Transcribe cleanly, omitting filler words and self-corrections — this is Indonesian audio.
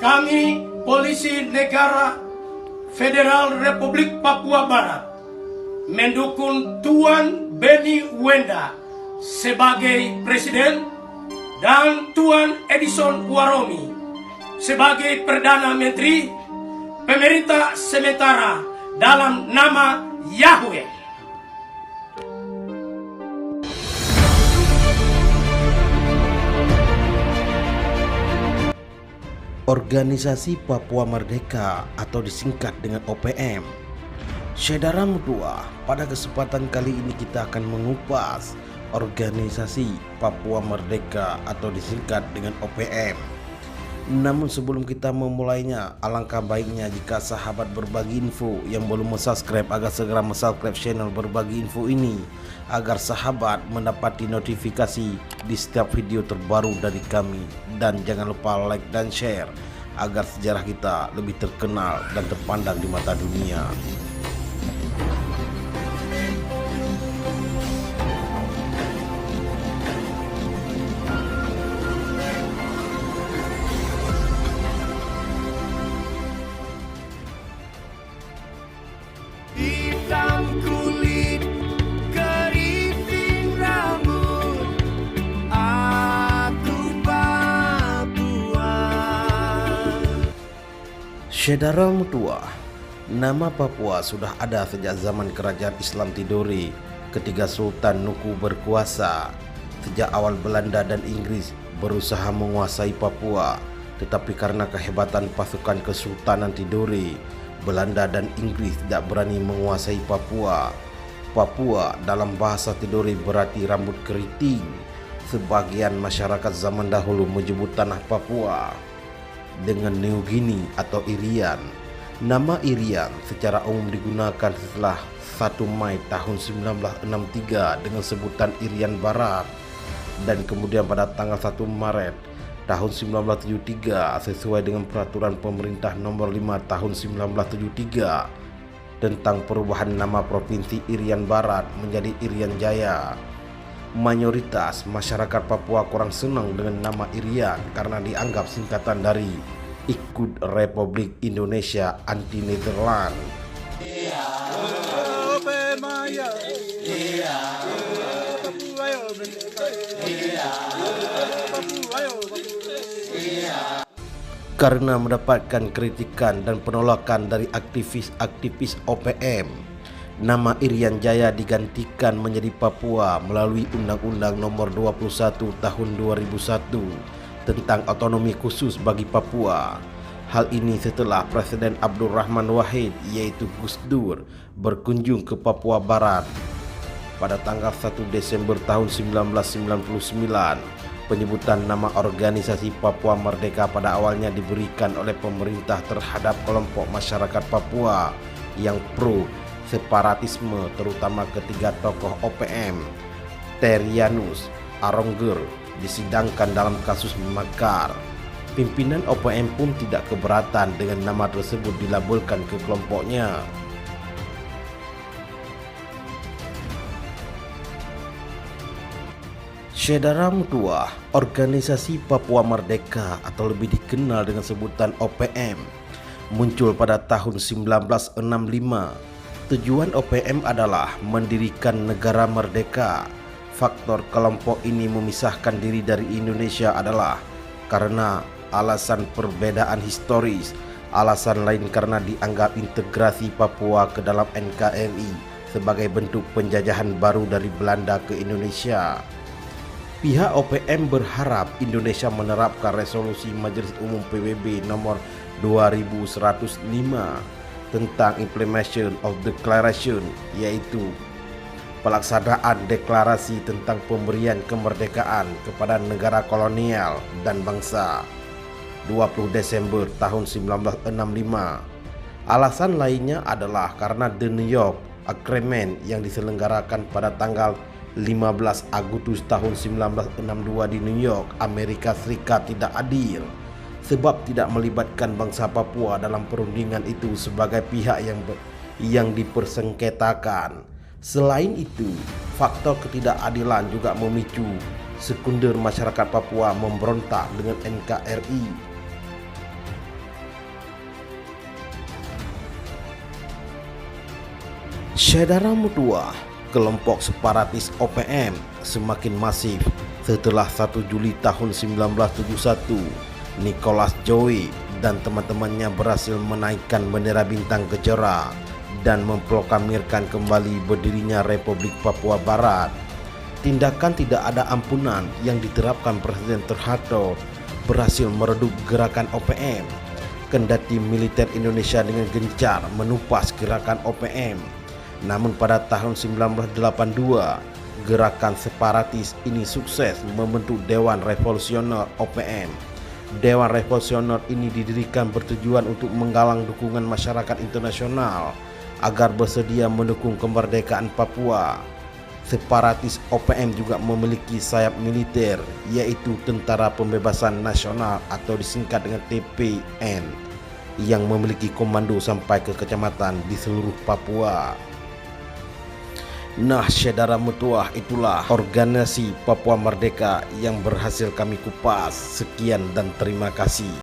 Kami, Polisi Negara Federal Republik Papua Barat, mendukung Tuan Benny Wenda sebagai Presiden dan Tuan Edison Waromi sebagai Perdana Menteri Pemerintah sementara dalam nama Yahweh. Organisasi Papua Merdeka atau disingkat dengan OPM. Saudara Mutua, pada kesempatan kali ini kita akan mengupas Organisasi Papua Merdeka atau disingkat dengan OPM. Namun sebelum kita memulainya, alangkah baiknya jika sahabat berbagi info yang belum subscribe agar segera subscribe channel berbagi info ini agar sahabat mendapati notifikasi di setiap video terbaru dari kami, dan jangan lupa like dan share agar sejarah kita lebih terkenal dan terpandang di mata dunia. Hitam kulit, keriting rambut, aku Papua. Saudara Mutua, nama Papua sudah ada sejak zaman kerajaan Islam Tidore ketika Sultan Nuku berkuasa. Sejak awal Belanda dan Inggris berusaha menguasai Papua, tetapi karena kehebatan pasukan Kesultanan Tidore, Belanda dan Inggris tidak berani menguasai Papua. Papua dalam bahasa Tidore berarti rambut keriting. Sebagian masyarakat zaman dahulu menyebut tanah Papua dengan New Guinea atau Irian. Nama Irian secara umum digunakan setelah 1 Mei tahun 1963 dengan sebutan Irian Barat, dan kemudian pada tanggal 1 Maret tahun 1973 sesuai dengan peraturan pemerintah nomor 5 tahun 1973 tentang perubahan nama Provinsi Irian Barat menjadi Irian Jaya. Mayoritas masyarakat Papua kurang senang dengan nama Irian karena dianggap singkatan dari Ikut Republik Indonesia Anti Nederland. Karena mendapatkan kritikan dan penolakan dari aktivis-aktivis OPM, nama Irian Jaya digantikan menjadi Papua melalui Undang-Undang Nomor 21 Tahun 2001 tentang otonomi khusus bagi Papua. Hal ini setelah Presiden Abdurrahman Wahid yaitu Gus Dur berkunjung ke Papua Barat pada tanggal 1 Desember tahun 1999. Penyebutan nama organisasi Papua Merdeka pada awalnya diberikan oleh pemerintah terhadap kelompok masyarakat Papua yang pro separatisme, terutama ketiga tokoh OPM, Terianus Arongger, disidangkan dalam kasus makar. Pimpinan OPM pun tidak keberatan dengan nama tersebut dilabelkan ke kelompoknya. Saudara Mutua, organisasi Papua Merdeka atau lebih dikenal dengan sebutan OPM muncul pada tahun 1965. Tujuan OPM adalah mendirikan negara merdeka. Faktor kelompok ini memisahkan diri dari Indonesia adalah karena alasan perbedaan historis, alasan lain karena dianggap integrasi Papua ke dalam NKRI sebagai bentuk penjajahan baru dari Belanda ke Indonesia. Pihak OPM berharap Indonesia menerapkan resolusi Majelis Umum PBB nomor 2105 tentang Implementation of Declaration, yaitu pelaksanaan deklarasi tentang pemberian kemerdekaan kepada negara kolonial dan bangsa 20 Desember tahun 1965. Alasan lainnya adalah karena The New York Agreement yang diselenggarakan pada tanggal 15 Agustus tahun 1962 di New York, Amerika Serikat tidak adil sebab tidak melibatkan bangsa Papua dalam perundingan itu sebagai pihak yang dipersengketakan. Selain itu, faktor ketidakadilan juga memicu sekunder masyarakat Papua memberontak dengan NKRI. Saudara mutua, kelompok separatis OPM semakin masif setelah 1 Juli tahun 1971 Nicholas Joey dan teman-temannya berhasil menaikkan bendera bintang kejora dan memproklamirkan kembali berdirinya Republik Papua Barat. Tindakan tidak ada ampunan yang diterapkan Presiden Suharto berhasil meredup gerakan OPM. Kendati militer Indonesia dengan gencar menumpas gerakan OPM, namun pada tahun 1982 gerakan separatis ini sukses membentuk Dewan Revolusioner OPM. Dewan Revolusioner ini didirikan bertujuan untuk menggalang dukungan masyarakat internasional agar bersedia mendukung kemerdekaan Papua. Separatis OPM juga memiliki sayap militer, yaitu Tentara Pembebasan Nasional atau disingkat dengan TPN, yang memiliki komando sampai ke kecamatan di seluruh Papua. Nah, saudara mutua, itulah organisasi Papua Merdeka yang berhasil kami kupas. Sekian dan terima kasih.